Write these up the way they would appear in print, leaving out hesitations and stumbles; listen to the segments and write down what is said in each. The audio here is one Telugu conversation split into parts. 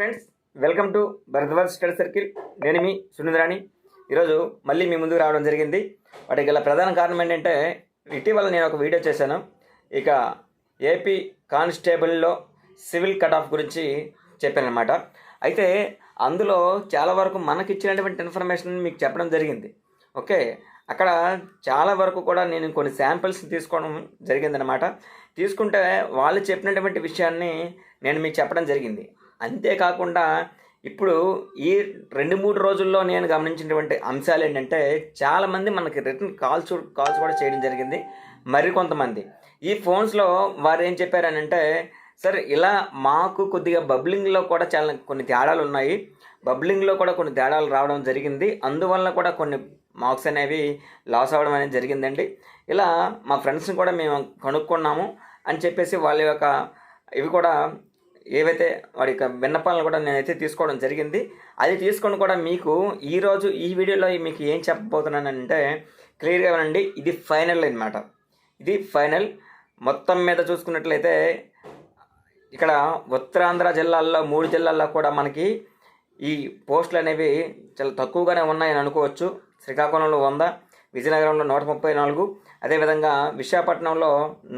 Friends, welcome to Bharadwaj study circle. నేను మీ సునీంద్రాణి. ఈరోజు మళ్ళీ మీ ముందుకు రావడం జరిగింది. వాటికి గల ప్రధాన కారణం ఏంటంటే, ఇటీవల నేను ఒక వీడియో చేశాను. ఇక ఏపీ కానిస్టేబుల్లో సివిల్ కట్ ఆఫ్ గురించి చెప్పానమాట. అయితే అందులో చాలా వరకు మనకి ఇచ్చినటువంటి ఇన్ఫర్మేషన్ మీకు చెప్పడం జరిగింది. ఓకే, అక్కడ చాలా వరకు కూడా నేను కొన్ని శాంపిల్స్ తీసుకోవడం జరిగిందనమాట. తీసుకుంటే వాళ్ళు చెప్పినటువంటి విషయాన్ని నేను మీకు చెప్పడం జరిగింది. అంతేకాకుండా ఇప్పుడు ఈ 2-3 రోజుల్లో నేను గమనించినటువంటి అంశాలు ఏంటంటే, చాలామంది మనకి రిటర్న్ కాల్స్ కూడా చేయడం జరిగింది. మరికొంతమంది ఈ ఫోన్స్లో వారు ఏం చెప్పారనంటే, సార్ ఇలా మాకు కొద్దిగా బబ్లింగ్లో కూడా చాలా కొన్ని తేడాలు ఉన్నాయి, బబ్లింగ్లో కూడా కొన్ని తేడాలు రావడం జరిగింది, అందువల్ల కూడా కొన్ని మార్క్స్ అనేవి లాస్ అవ్వడం అనేది జరిగిందండి. ఇలా మా ఫ్రెండ్స్ని కూడా మేము కనుక్కున్నాము అని చెప్పేసి వాళ్ళ యొక్క ఇవి కూడా ఏవైతే వాడి యొక్క విన్నపాలను కూడా నేనైతే తీసుకోవడం జరిగింది. అది తీసుకొని కూడా మీకు ఈరోజు ఈ వీడియోలో మీకు ఏం చెప్పబోతున్నానంటే, క్లియర్గా వినండి. ఇది ఫైనల్ అన్నమాట. ఇది ఫైనల్. మొత్తం మీద చూసుకున్నట్లయితే ఇక్కడ ఉత్తరాంధ్ర జిల్లాల్లో 3 జిల్లాల్లో కూడా మనకి ఈ పోస్టులు అనేవి చాలా తక్కువగానే ఉన్నాయని అనుకోవచ్చు. శ్రీకాకుళంలో 100, విజయనగరంలో 134, అదేవిధంగా విశాఖపట్నంలో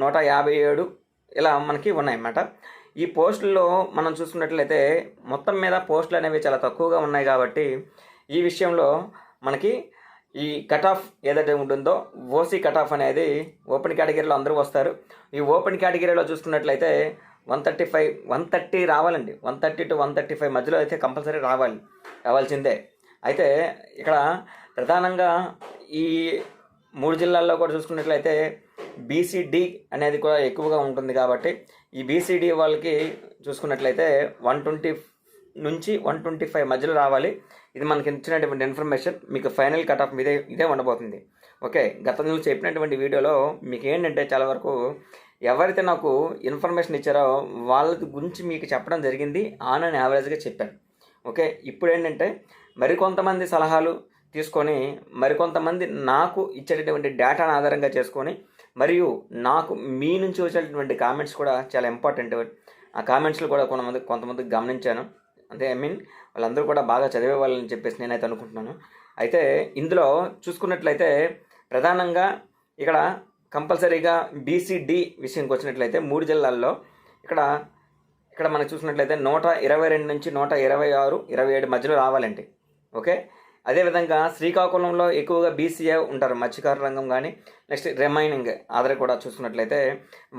157 ఇలా మనకి ఉన్నాయన్నమాట. ఈ పోస్టుల్లో మనం చూసుకున్నట్లయితే మొత్తం మీద పోస్టులు అనేవి చాలా తక్కువగా ఉన్నాయి. కాబట్టి ఈ విషయంలో మనకి ఈ కట్ ఆఫ్ ఏదైతే ఉంటుందో ఓసీ కట్ ఆఫ్ అనేది ఓపెన్ కేటగిరీలో అందరూ వస్తారు. ఈ ఓపెన్ కేటగిరీలో చూసుకున్నట్లయితే 130 రావాలండి. 130 to 135 మధ్యలో అయితే కంపల్సరీ రావాల్సిందే. అయితే ఇక్కడ ప్రధానంగా ఈ 3 జిల్లాల్లో కూడా చూసుకున్నట్లయితే బీసీడీ అనేది కూడా ఎక్కువగా ఉంటుంది. కాబట్టి ఈ బీసీడీ వాళ్ళకి చూసుకున్నట్లయితే 120 నుంచి 125 మధ్యలో రావాలి. ఇది మనకి ఇచ్చినటువంటి ఇన్ఫర్మేషన్. మీకు ఫైనల్ కట్ ఆఫ్ ఇదే ఉండబోతుంది. ఓకే, గతంలో చెప్పినటువంటి వీడియోలో మీకు ఏంటంటే, చాలా వరకు ఎవరైతే నాకు ఇన్ఫర్మేషన్ ఇచ్చారో వాళ్ళ గురించి మీకు చెప్పడం జరిగింది. ఆన్ అండ్ యావరేజ్గా చెప్పాను. ఓకే, ఇప్పుడు ఏంటంటే మరికొంతమంది సలహాలు తీసుకొని, మరికొంతమంది నాకు ఇచ్చేటటువంటి డేటాను ఆధారంగా చేసుకొని, మరియు నాకు మీ నుంచి వచ్చేటటువంటి కామెంట్స్ కూడా చాలా ఇంపార్టెంట్. ఆ కామెంట్స్లు కూడా కొంతమంది గమనించాను. అంటే వాళ్ళందరూ కూడా బాగా చదివే వాళ్ళని చెప్పేసి నేనైతే అనుకుంటున్నాను. అయితే ఇందులో చూసుకున్నట్లయితే ప్రధానంగా ఇక్కడ కంపల్సరీగా బీసీడీ విషయంకి వచ్చినట్లయితే 3 జిల్లాల్లో ఇక్కడ మనకు చూసినట్లయితే 122 నుంచి 126, 27 మధ్యలో రావాలండి. ఓకే, అదేవిధంగా శ్రీకాకుళంలో ఎక్కువగా బీసీఏ ఉంటారు, మత్స్యకార రంగం కానీ నెక్స్ట్ రిమైనింగ్ ఆధార్ కూడా చూసుకున్నట్లయితే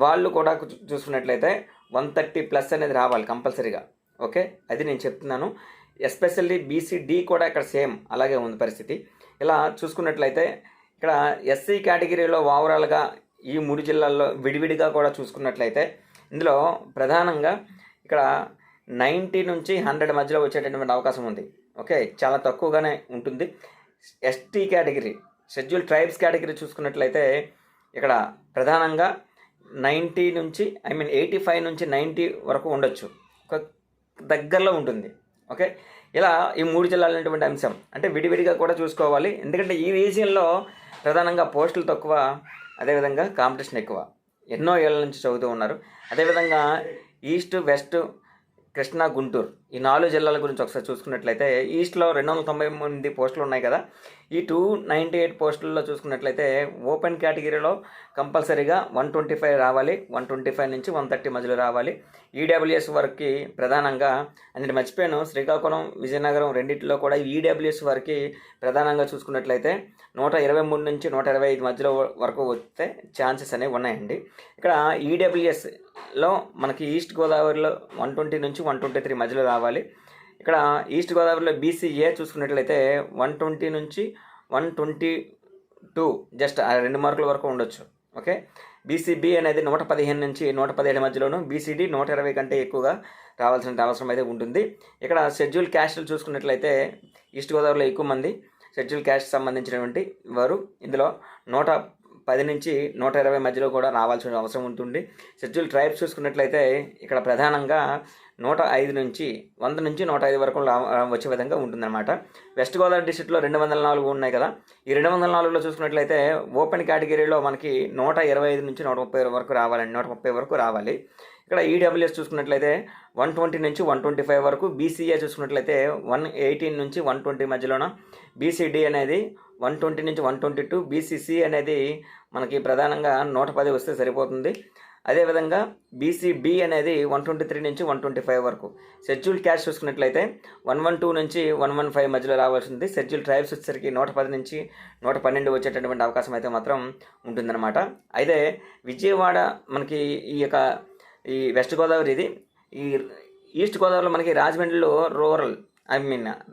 వాళ్ళు కూడా చూసుకున్నట్లయితే 130+ అనేది రావాలి కంపల్సరీగా. ఓకే, అది నేను చెప్తున్నాను. ఎస్పెషల్లీ బీసీడీ కూడా ఇక్కడ సేమ్ అలాగే ఉంది పరిస్థితి. ఇలా చూసుకున్నట్లయితే ఇక్కడ ఎస్సీ కేటగిరీలో ఓవరాల్గా ఈ 3 జిల్లాల్లో విడివిడిగా కూడా చూసుకున్నట్లయితే ఇందులో ప్రధానంగా ఇక్కడ 90 నుంచి 100 మధ్యలో వచ్చేటటువంటి అవకాశం ఉంది. ఓకే, చాలా తక్కువగానే ఉంటుంది. ST category, schedule tribes category చూసుకున్నట్లయితే ఇక్కడ ప్రధానంగా 90 నుంచి 85 నుంచి 90 వరకు ఉండొచ్చు, ఒక దగ్గరలో ఉంటుంది. ఓకే, ఇలా ఈ 3 జిల్లాలైనటువంటి అంశం అంటే విడివిడిగా కూడా చూసుకోవాలి. ఎందుకంటే ఈ రీజియన్లో ప్రధానంగా పోస్టులు తక్కువ, అదేవిధంగా కాంపిటీషన్ ఎక్కువ. ఎన్నో ఏళ్ళ నుంచి చదువుతూ ఉన్నారు. అదేవిధంగా ఈస్ట్, వెస్ట్, కృష్ణా, గుంటూరు ఈ 4 జిల్లాల గురించి ఒకసారి చూసుకున్నట్లయితే ఈస్ట్లో 298 పోస్టులు ఉన్నాయి కదా. ఈ 298 పోస్టుల్లో చూసుకున్నట్లయితే ఓపెన్ కేటగిరీలో కంపల్సరీగా 125 రావాలి, 125 నుంచి 130 మధ్యలో రావాలి. ఈడబ్ల్యూఎస్ వరకు ప్రధానంగా అన్నిటి మర్చిపోయాను, శ్రీకాకుళం, విజయనగరం రెండింటిలో కూడా ఈడబ్ల్యూఎస్ వరకు ప్రధానంగా చూసుకున్నట్లయితే 123 నుంచి 125 మధ్యలో వరకు వస్తే ఛాన్సెస్ అనేవి ఉన్నాయండి. ఇక్కడ ఈడబ్ల్యూఎస్లో మనకి ఈస్ట్ గోదావరిలో 120 నుంచి 123 మధ్యలో రావాలి. ఇక్కడ ఈస్ట్ గోదావరిలో బీసీఏ చూసుకున్నట్లయితే 120 నుంచి 122 జస్ట్ 2 మార్కుల వరకు ఉండొచ్చు. ఓకే, బీసీబీ అనేది 115 నుంచి 117 మధ్యలోను, బీసీడీ 120 కంటే ఎక్కువగా రావాల్సిన అవసరం అయితే ఉంటుంది. ఇక్కడ షెడ్యూల్ క్యాస్ట్లు చూసుకున్నట్లయితే ఈస్ట్ గోదావరిలో ఎక్కువ మంది షెడ్యూల్ క్యాస్ట్ సంబంధించినటువంటి వారు ఇందులో 110 నుంచి 120 మధ్యలో కూడా రావాల్సిన అవసరం ఉంటుంది. షెడ్యూల్ ట్రైబ్స్ చూసుకున్నట్లయితే ఇక్కడ ప్రధానంగా 105 నుంచి 100 నుంచి 105 వరకు వచ్చే విధంగా ఉంటుందన్నమాట. వెస్ట్ గోదావరి డిస్ట్రిక్ట్లో 204 ఉన్నాయి కదా. ఈ 204లో చూసుకున్నట్లయితే ఓపెన్ కేటగిరీలో మనకి 125 నుంచి 130 వరకు రావాలండి, 130 వరకు రావాలి. ఇక్కడ ఈడబ్ల్యూఎస్ చూసుకున్నట్లయితే 120 నుంచి 125 వరకు, బీసీఏ చూసుకున్నట్లయితే 118 నుంచి 120 మధ్యలోన, బీసీడీ అనేది 120 నుంచి 122, బీసీసీ అనేది మనకి ప్రధానంగా 110 వస్తే సరిపోతుంది. అదేవిధంగా బీసీబీ అనేది 123 నుంచి 125 వరకు. షెడ్యూల్ క్యాస్ట్ చూసుకున్నట్లయితే 112 నుంచి 115 మధ్యలో రావాల్సింది. షెడ్యూల్ ట్రైబ్స్ వచ్చేసరికి 110 నుంచి 112 వచ్చేటటువంటి అవకాశం అయితే మాత్రం ఉంటుందన్నమాట. అయితే విజయవాడ మనకి ఈ వెస్ట్ గోదావరి, ఇది ఈ ఈస్ట్ గోదావరిలో మనకి రాజమండ్రిలో రూరల్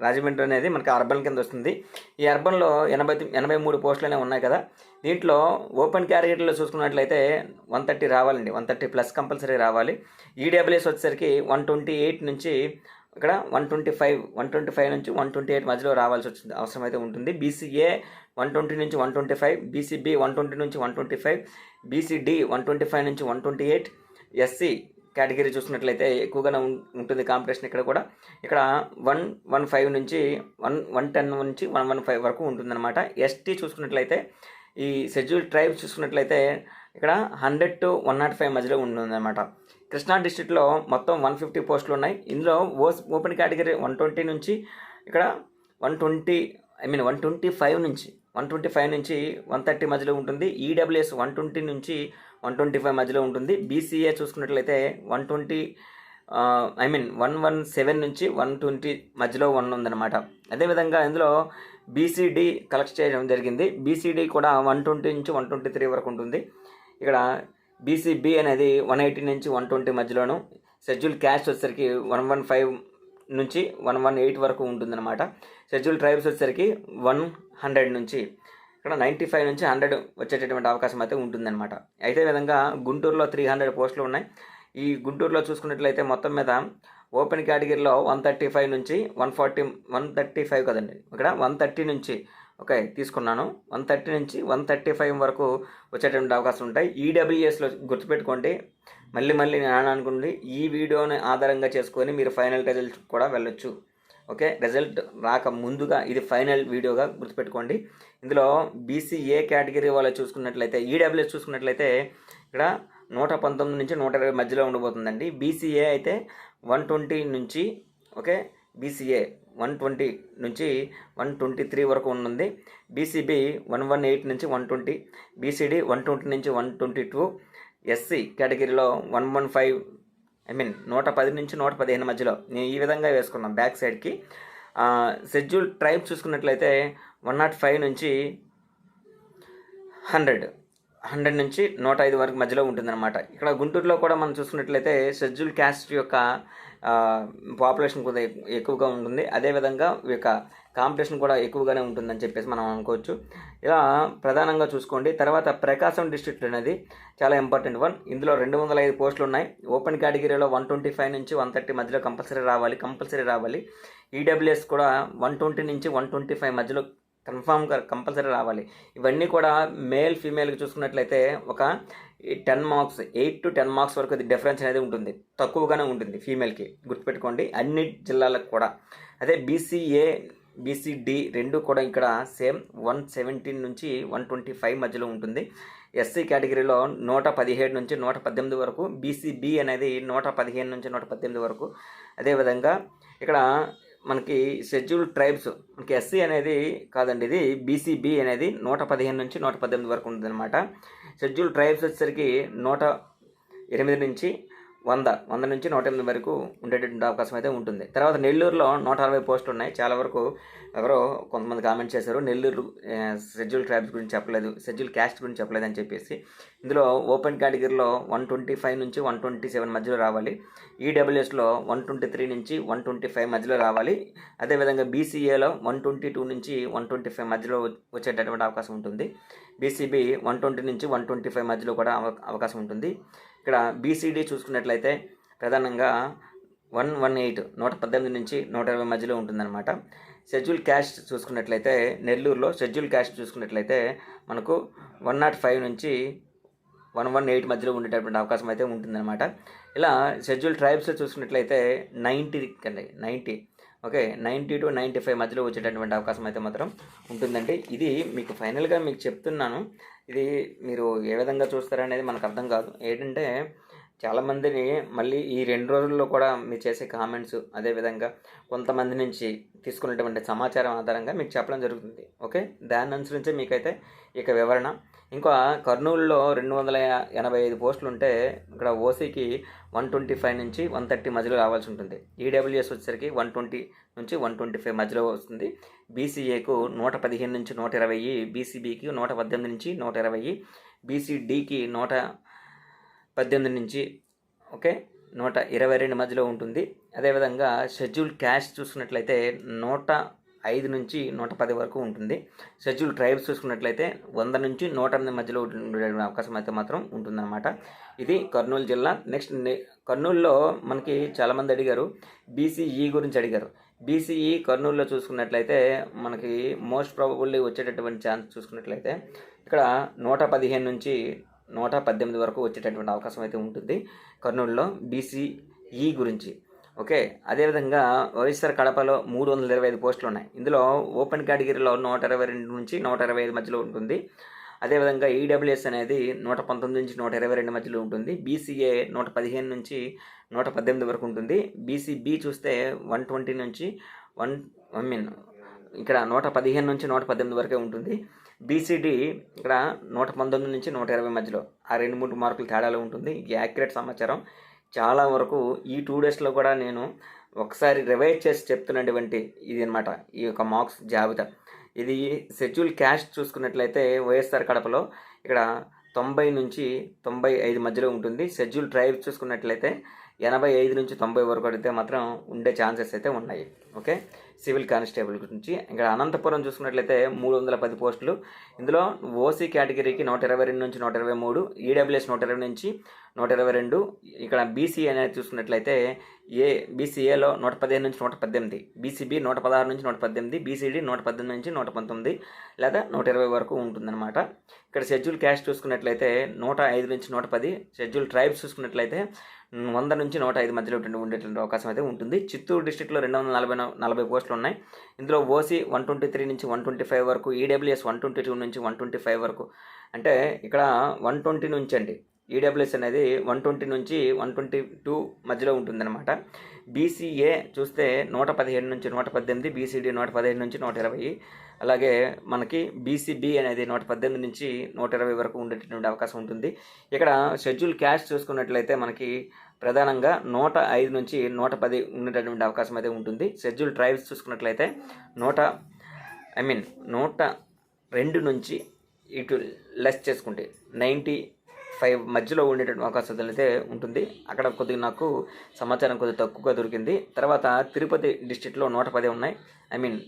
రాజమండ్రి అనేది మనకి అర్బన్ కింద వస్తుంది. ఈ అర్బన్లో 83 పోస్టులు ఉన్నాయి కదా. దీంట్లో ఓపెన్ కేటగిరీలో చూసుకున్నట్లయితే 130 రావాలండి, 130 ప్లస్ కంపల్సరీ రావాలి. ఈడబ్ల్యూఎస్ వచ్చేసరికి 128 నుంచి ఇక్కడ 125 నుంచి 128 మధ్యలో రావాల్సి వచ్చింది అవసరం అయితే ఉంటుంది. బీసీఏ 120 నుంచి 125, బీసీబీ 120 నుంచి 125, బీసీడీ 125 నుంచి 128, ఎస్సీ కేటగిరీ చూసుకున్నట్లయితే ఎక్కువగానే ఉంటుంది కాంపిటీషన్. ఇక్కడ 115 నుంచి 110 నుంచి 115 వరకు ఉంటుందన్నమాట. ఎస్టీ చూసుకున్నట్లయితే ఈ షెడ్యూల్ ట్రైబ్స్ చూసుకున్నట్లయితే ఇక్కడ 100 to 105 మధ్యలో ఉంటుందన్నమాట. కృష్ణా డిస్ట్రిక్ట్లో మొత్తం 150 పోస్టులు ఉన్నాయి. ఇందులో ఓపెన్ కేటగిరీ 120 నుంచి ఇక్కడ 125 నుంచి 130 మధ్యలో ఉంటుంది. ఈడబ్ల్యూఎస్ 120 నుంచి 125 మధ్యలో ఉంటుంది. బీసీఏ చూసుకున్నట్లయితే 117 నుంచి 120 మధ్యలో ఉందన్నమాట. అదేవిధంగా ఇందులో బీసీడీ కలెక్ట్ చేయడం జరిగింది. బీసీడీ కూడా 120 నుంచి 123 వరకు ఉంటుంది. ఇక్కడ బీసీబీ అనేది 180 నుంచి 120 మధ్యలోను. షెడ్యూల్ క్యాస్ట్ వచ్చేసరికి 115 నుంచి 118 వరకు ఉంటుందన్నమాట. షెడ్యూల్ ట్రైబ్స్ వచ్చేసరికి 100 నుంచి ఇక్కడ 95 నుంచి 100 వచ్చేటటువంటి అవకాశం అయితే ఉంటుందన్నమాట. అయితే విధంగా గుంటూరులో 300 పోస్టులు ఉన్నాయి. ఈ గుంటూరులో చూసుకున్నట్లయితే మొత్తం మీద ఓపెన్ కేటగిరీలో 135 నుంచి 135 కదండి, ఇక్కడ 130 నుంచి తీసుకున్నాను, 130 నుంచి 135 వరకు వచ్చేటువంటి అవకాశం ఉంటాయి. ఈడబ్ల్యూఎస్లో గుర్తుపెట్టుకోండి, మళ్ళీ నేను అనుకోండి, ఈ వీడియోని ఆధారంగా చేసుకొని మీరు ఫైనల్ రిజల్ట్ కూడా వెళ్ళొచ్చు. రిజల్ట్ రాక ముందుగా ఇది ఫైనల్ వీడియోగా గుర్తుపెట్టుకోండి. ఇందులో బీసీఏ కేటగిరీ వాళ్ళు చూసుకున్నట్లయితే, ఈడబ్ల్యూఎస్ చూసుకున్నట్లయితే ఇక్కడ 119 నుంచి 120 మధ్యలో ఉండబోతుందండి. బీసీఏ అయితే 120 నుంచి బీసీఏ 120 నుంచి 123 వరకు ఉంటుంది. బీసీబీ 118 నుంచి 120, బీసీడీ 120 నుంచి 122, ఎస్సీ కేటగిరీలో 110 నుంచి 115 మధ్యలో నేను ఈ విధంగా వేసుకున్నాను బ్యాక్ సైడ్కి. షెడ్యూల్ ట్రైబ్ చూసుకున్నట్లయితే 105 నుంచి 100 నుంచి 105 వరకు మధ్యలో ఉంటుందన్నమాట. ఇక్కడ గుంటూరులో కూడా మనం చూసుకున్నట్లయితే షెడ్యూల్ క్యాస్ట్ యొక్క పాపులేషన్ కూడా ఎక్కువగా ఉంటుంది. అదేవిధంగా ఈ యొక్క కాంపిటీషన్ కూడా ఎక్కువగానే ఉంటుందని చెప్పేసి మనం అనుకోవచ్చు. ఇలా ప్రధానంగా చూసుకోండి. తర్వాత ప్రకాశం డిస్ట్రిక్ట్ అనేది చాలా ఇంపార్టెంట్ వన్. ఇందులో 205 పోస్టులు ఉన్నాయి. ఓపెన్ కేటగిరీలో 125 నుంచి 130 మధ్యలో కంపల్సరీ రావాలి. ఈడబ్ల్యూఎస్ కూడా 120 నుంచి 125 మధ్యలో కంపల్సరీ రావాలి. ఇవన్నీ కూడా మేల్ ఫీమేల్కి చూసుకున్నట్లయితే ఒక 10 మార్క్స్, 8 to 10 మార్క్స్ వరకు అది డిఫరెన్స్ అనేది ఉంటుంది, తక్కువగానే ఉంటుంది ఫీమేల్కి, గుర్తుపెట్టుకోండి అన్ని జిల్లాలకు కూడా. అదే బీసీఏ బీసీడీ రెండు కూడా ఇక్కడ సేమ్ 117 నుంచి 125 మధ్యలో ఉంటుంది. ఎస్సీ కేటగిరీలో 117 నుంచి 118 వరకు, బీసీబీ అనేది 115 నుంచి 118 వరకు. అదేవిధంగా ఇక్కడ మనకి షెడ్యూల్ ట్రైబ్స్, మనకి ఎస్సీ అనేది కాదండి, ఇది బీసీబీ అనేది 115 నుంచి 118 వరకు ఉంటుందన్నమాట. షెడ్యూల్ ట్రైబ్స్ వచ్చేసరికి 108 నుంచి 100 నుంచి 108 వరకు ఉండేటువంటి అవకాశం అయితే ఉంటుంది. తర్వాత నెల్లూరులో 160 పోస్టులు ఉన్నాయి. చాలా వరకు ఎవరో కొంతమంది కామెంట్ చేశారు, నెల్లూరు షెడ్యూల్ ట్రైబ్స్ గురించి చెప్పలేదు, షెడ్యూల్ క్యాస్ట్ గురించి చెప్పలేదు అని చెప్పేసి. ఇందులో ఓపెన్ కేటగిరీలో 125 నుంచి 127 మధ్యలో రావాలి. ఈడబ్ల్యూఎస్లో 123 నుంచి 125 మధ్యలో రావాలి. అదేవిధంగా బీసీఏలో 122 నుంచి 125 మధ్యలో వచ్చేటటువంటి అవకాశం ఉంటుంది. బీసీబీ 120 నుంచి 125 మధ్యలో కూడా అవకాశం ఉంటుంది. ఇక్కడ బీసీడీ చూసుకున్నట్లయితే ప్రధానంగా 118 నుంచి 120 మధ్యలో ఉంటుందన్నమాట. షెడ్యూల్ క్యాస్ట్ చూసుకున్నట్లయితే నెల్లూరులో షెడ్యూల్ క్యాస్ట్ చూసుకున్నట్లయితే మనకు 105 నుంచి 118 మధ్యలో ఉండేటటువంటి అవకాశం అయితే ఉంటుందన్నమాట. ఇలా షెడ్యూల్ ట్రైబ్స్ చూసుకున్నట్లయితే 90 to 95 మధ్యలో వచ్చేటటువంటి అవకాశం అయితే మాత్రం ఉంటుందండి. ఇది మీకు ఫైనల్గా మీకు చెప్తున్నాను, ఇది మీరు ఏ విధంగా చూస్తారనేది మనకు అర్థం కాదు. ఏంటంటే చాలామందిని మళ్ళీ ఈ 2 రోజుల్లో కూడా మీరు చేసే కామెంట్స్, అదేవిధంగా కొంతమంది నుంచి తీసుకున్నటువంటి సమాచారం ఆధారంగా మీకు చెప్పడం జరుగుతుంది. ఓకే, దాన్ని అనుసరించే మీకైతే ఇక వివరణ. ఇంకా కర్నూలులో 285 పోస్టులు ఉంటే ఇక్కడ ఓసీకి 125 నుంచి 130 మధ్యలో రావాల్సి ఉంటుంది. ఈడబ్ల్యూఎస్ వచ్చేసరికి 120 నుంచి 125 మధ్యలో వస్తుంది. బీసీఏకు 115 నుంచి 120, బీసీబీకి 118 నుంచి 120, బీసీడీకి 118 నుంచి 122 మధ్యలో ఉంటుంది. అదేవిధంగా షెడ్యూల్ క్యాస్ట్ చూసుకున్నట్లయితే 105 నుంచి 110 వరకు ఉంటుంది. షెడ్యూల్ ట్రైబ్స్ చూసుకున్నట్లయితే 100 నుంచి 108 మధ్యలో ఉండే అవకాశం అయితే మాత్రం ఉంటుందన్నమాట. ఇది కర్నూలు జిల్లా. నెక్స్ట్ కర్నూలులో మనకి చాలామంది అడిగారు, బీసీఈ గురించి అడిగారు. బీసీఈ కర్నూలులో చూసుకున్నట్లయితే మనకి మోస్ట్ ప్రాబబుల్లీ వచ్చేటటువంటి ఛాన్స్ చూసుకున్నట్లయితే ఇక్కడ 115 నుంచి 118 వరకు వచ్చేటటువంటి అవకాశం అయితే ఉంటుంది కర్నూలులో బీసీఈ గురించి. ఓకే, అదేవిధంగా వైఎస్ఆర్ కడపలో 325 పోస్టులు ఉన్నాయి. ఇందులో ఓపెన్ కేటగిరీలో 122 నుంచి 125 మధ్యలో ఉంటుంది. అదేవిధంగా ఈడబ్ల్యూఎస్ అనేది 119 నుంచి 122 మధ్యలో ఉంటుంది. బీసీఏ 115 నుంచి 118 వరకు ఉంటుంది. బీసీబీ చూస్తే 120 నుంచి ఇక్కడ 115 నుంచి 118 వరకే ఉంటుంది. బీసీడీ ఇక్కడ 119 నుంచి 120 మధ్యలో, ఆ 2-3 మార్కులు తేడాలో ఉంటుంది. ఇది యాక్యురేట్ సమాచారం. చాలా వరకు ఈ 2 డేస్లో కూడా నేను ఒకసారి రివైజ్ చేసి చెప్తున్నటువంటి ఇది అనమాట ఈ యొక్క మార్క్స్ జాబితా. ఇది షెడ్యూల్ క్యాస్ట్ చూసుకున్నట్లయితే వైఎస్ఆర్ కడపలో ఇక్కడ 90 నుంచి 95 మధ్యలో ఉంటుంది. షెడ్యూల్ ట్రైబ్ చూసుకున్నట్లయితే 85 నుంచి 90 వరకు అయితే మాత్రం ఉండే ఛాన్సెస్ అయితే ఉన్నాయి. ఓకే, సివిల్ కానిస్టేబుల్ గురించి ఇక్కడ అనంతపురం చూసుకున్నట్లయితే 310 పోస్టులు. ఇందులో ఓసీ కేటగిరీకి 122 నుంచి 123, ఈడబ్ల్యూఎస్ 120 నుంచి 122. ఇక్కడ బీసీ అనేది చూసుకున్నట్లయితే బీసీఏలో 115 నుంచి 118, బీసీబీ 116 నుంచి 118, బీసీడీ 118 నుంచి 119 లేదా 120 వరకు ఉంటుందన్నమాట. ఇక్కడ షెడ్యూల్ క్యాస్ట్ చూసుకున్నట్లయితే 105 నుంచి 110, షెడ్యూల్ ట్రైబ్స్ చూసుకున్నట్లయితే 100 నుంచి 105 మధ్యలో ఉండేటువంటి అవకాశం అయితే ఉంటుంది. చిత్తూరు డిస్టిక్లో 240 పోస్టులు ఉన్నాయి. ఇందులో ఓసీ 123 నుంచి 125 వరకు, ఈడబ్ల్యూఎస్ 122 నుంచి 125 వరకు. అంటే ఇక్కడ 120 నుంచి అండి, ఈడబ్ల్యూఎస్ అనేది 120 నుంచి 122 మధ్యలో ఉంటుందన్నమాట. బీసీఏ చూస్తే 115 నుంచి 118, బీసీడీ 115 నుంచి 120, అలాగే మనకి బీసీబీ అనేది 118 నుంచి 120 వరకు ఉండేటటువంటి అవకాశం ఉంటుంది. ఇక్కడ షెడ్యూల్ క్యాస్ట్ చూసుకున్నట్లయితే మనకి ప్రధానంగా 105 నుంచి 110 ఉండేటటువంటి అవకాశం అయితే ఉంటుంది. షెడ్యూల్ ట్రైబ్స్ చూసుకున్నట్లయితే 102 నుంచి ఇటు లెస్ చేసుకుంటే 95 మధ్యలో ఉండేటువంటి అవకాశం అయితే ఉంటుంది. అక్కడ కొద్దిగా నాకు సమాచారం కొద్దిగా తక్కువగా దొరికింది. తర్వాత తిరుపతి డిస్ట్రిక్ట్లో 110 ఉన్నాయి,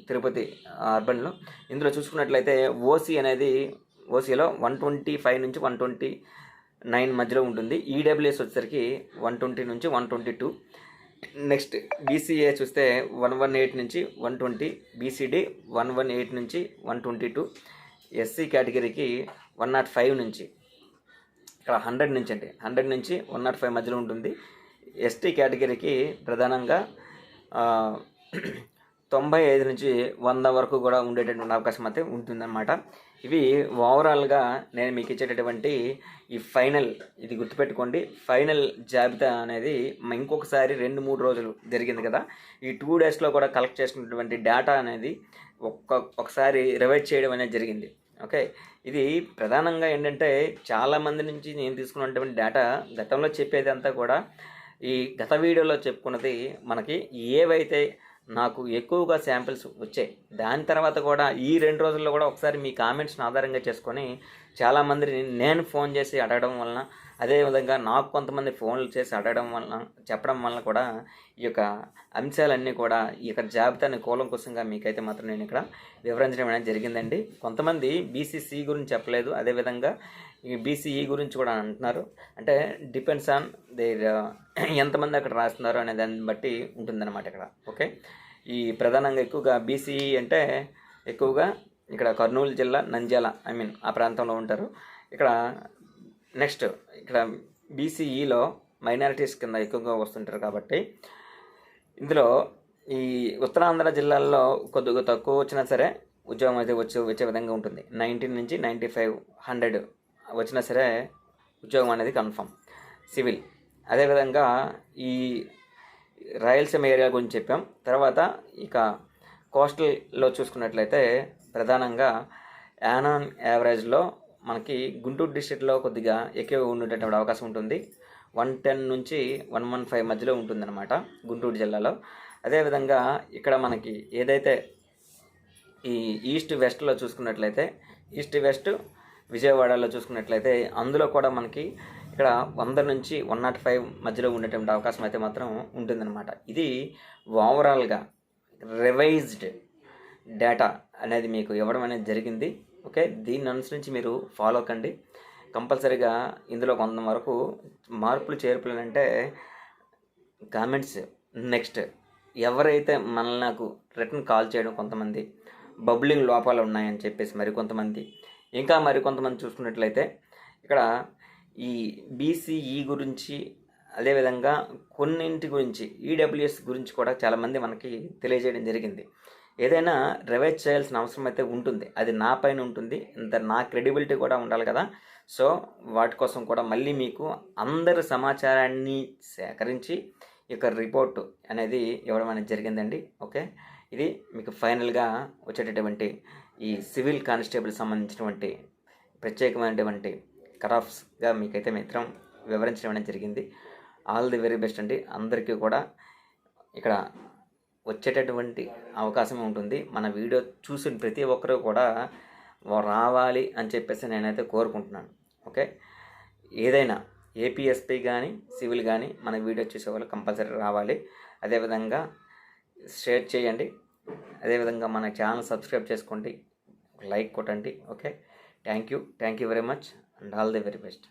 తిరుపతి అర్బన్లో. ఇందులో చూసుకున్నట్లయితే ఓసీ అనేది ఓసీలో 125 నుంచి 129 మధ్యలో ఉంటుంది. ఈడబ్ల్యూఎస్ వచ్చేసరికి 120 నుంచి 122. నెక్స్ట్ బీసీఏ చూస్తే 118 నుంచి 120, బీసీడీ 118 నుంచి 122, ఎస్సీ కేటగిరీకి 105 నుంచి ఇక్కడ 100 నుంచి అంటే 100 నుంచి 105 మధ్యలో ఉంటుంది. ఎస్టీ కేటగిరీకి ప్రధానంగా 95 నుంచి 100 వరకు కూడా ఉండేటటువంటి అవకాశం అయితే ఉంటుందన్నమాట. ఇవి ఓవరాల్గా నేను మీకు ఇచ్చేటటువంటి ఈ ఫైనల్, ఇది గుర్తుపెట్టుకోండి, ఫైనల్ జాబితా అనేది ఇంకొకసారి 2-3 రోజులు జరిగింది కదా, ఈ 2 డేస్లో కూడా కలెక్ట్ చేసుకున్నటువంటి డేటా అనేది ఒకసారి రివైజ్ చేయడం అనేది జరిగింది. ఓకే, ఇది ప్రధానంగా ఏంటంటే చాలామంది నుంచి నేను తీసుకున్నటువంటి డేటా, గతంలో చెప్పేది అంతా కూడా ఈ గత వీడియోలో చెప్పుకున్నది మనకి ఏవైతే నాకు ఎక్కువగా శాంపిల్స్ వచ్చాయి, దాని తర్వాత కూడా ఈ 2 రోజుల్లో కూడా ఒకసారి మీ కామెంట్స్ని ఆధారంగా చేసుకొని చాలామందిని నేను ఫోన్ చేసి అడగడం వలన, అదేవిధంగా నాకు కొంతమంది ఫోన్లు చేసి అడగడం వలన, చెప్పడం వలన కూడా ఈ యొక్క అంశాలన్నీ కూడా ఈ యొక్క జాబితాని కూలంకుశంగా మీకైతే మాత్రం నేను ఇక్కడ వివరించడం అనేది జరిగిందండి. కొంతమంది బీసీసీ గురించి చెప్పలేదు, అదేవిధంగా ఈ బీసీఈ గురించి కూడా అంటున్నారు. అంటే డిపెండ్స్ ఆన్ దేర్ ఎంతమంది అక్కడ రాస్తున్నారు అనే దాన్ని బట్టి ఉంటుందన్నమాట ఇక్కడ. ఓకే, ఈ ప్రధానంగా ఎక్కువగా బీసీఈ అంటే ఎక్కువగా ఇక్కడ కర్నూలు జిల్లా, నంద్యాల ఆ ప్రాంతంలో ఉంటారు. ఇక్కడ నెక్స్ట్ ఇక్కడ బీసీఈలో మైనారిటీస్ కింద ఎక్కువగా వస్తుంటారు కాబట్టి ఇందులో ఈ ఉత్తరాంధ్ర జిల్లాల్లో కొద్దిగా తక్కువ వచ్చినా సరే ఉద్యోగం అయితే వచ్చే విధంగా ఉంటుంది. 90 నుంచి 95, 100 వచ్చినా సరే ఉద్యోగం అనేది కన్ఫర్మ్. సివిల్ అదేవిధంగా ఈ రాయలసీమ ఏరియా గురించి చెప్పాం. తర్వాత ఇక కోస్టల్లో చూసుకున్నట్లయితే ప్రధానంగా యానాన్ యావరేజ్లో మనకి గుంటూరు డిస్ట్రిక్ట్లో కొద్దిగా ఎక్కువ ఉండేటటువంటి అవకాశం ఉంటుంది. 110 నుంచి 115 మధ్యలో ఉంటుందన్నమాట గుంటూరు జిల్లాలో. అదేవిధంగా ఇక్కడ మనకి ఏదైతే ఈ ఈస్ట్ వెస్ట్లో చూసుకున్నట్లయితే ఈస్ట్ వెస్ట్ విజయవాడలో చూసుకున్నట్లయితే అందులో కూడా మనకి ఇక్కడ 100 నుంచి 105 మధ్యలో ఉండేటువంటి అవకాశం అయితే మాత్రం ఉంటుందన్నమాట. ఇది ఓవరాల్గా రివైజ్డ్ డేటా అనేది మీకు ఇవ్వడం అనేది జరిగింది. ఓకే, దీన్ని అనుసరించి మీరు ఫాలో కండి. కంపల్సరీగా ఇందులో కొంతవరకు మార్పులు చేర్పులు అంటే కామెంట్స్, నెక్స్ట్ ఎవరైతే మనల్ని నాకు రిటర్న్ కాల్ చేయడం, కొంతమంది బబ్లింగ్ లోపాలు ఉన్నాయని చెప్పేసి మరికొంతమంది, ఇంకా మరికొంతమంది చూసుకున్నట్లయితే ఇక్కడ ఈ బీసీఈ గురించి, అదేవిధంగా కొన్నింటి గురించి ఈడబ్ల్యూఎస్ గురించి కూడా చాలామంది మనకి తెలియజేయడం జరిగింది. ఏదైనా రివైజ్ చేయాల్సిన అవసరం అయితే ఉంటుంది, అది నా పైన ఉంటుంది, ఇంత నా క్రెడిబిలిటీ కూడా ఉండాలి కదా. సో వాటి కోసం కూడా మళ్ళీ మీకు అందరి సమాచారాన్ని సేకరించి ఇక రిపోర్టు అనేది ఇవ్వడం అనేది జరిగిందండి. ఓకే, ఇది మీకు ఫైనల్గా వచ్చేటటువంటి ఈ సివిల్ కానిస్టేబుల్ సంబంధించినటువంటి ప్రత్యేకమైనటువంటి కరాఫ్స్గా మీకైతే మిత్రం వివరించడం అనేది జరిగింది. ఆల్ ది వెరీ బెస్ట్ అండి. అందరికీ కూడా ఇక్కడ వచ్చేటటువంటి అవకాశం ఉంటుంది. మన వీడియో చూసిన ప్రతి ఒక్కరూ కూడా రావాలి అని చెప్పేసి నేనైతే కోరుకుంటున్నాను. ఓకే, ఏదైనా ఏపీఎస్పీ కానీ సివిల్ కానీ మన వీడియో చూసే వాళ్ళు కంపల్సరీ రావాలి. అదేవిధంగా షేర్ చేయండి, అదేవిధంగా మన ఛానల్ సబ్స్క్రైబ్ చేసుకోండి, లైక్ కొట్టండి. Okay, thank you very much and all the very best.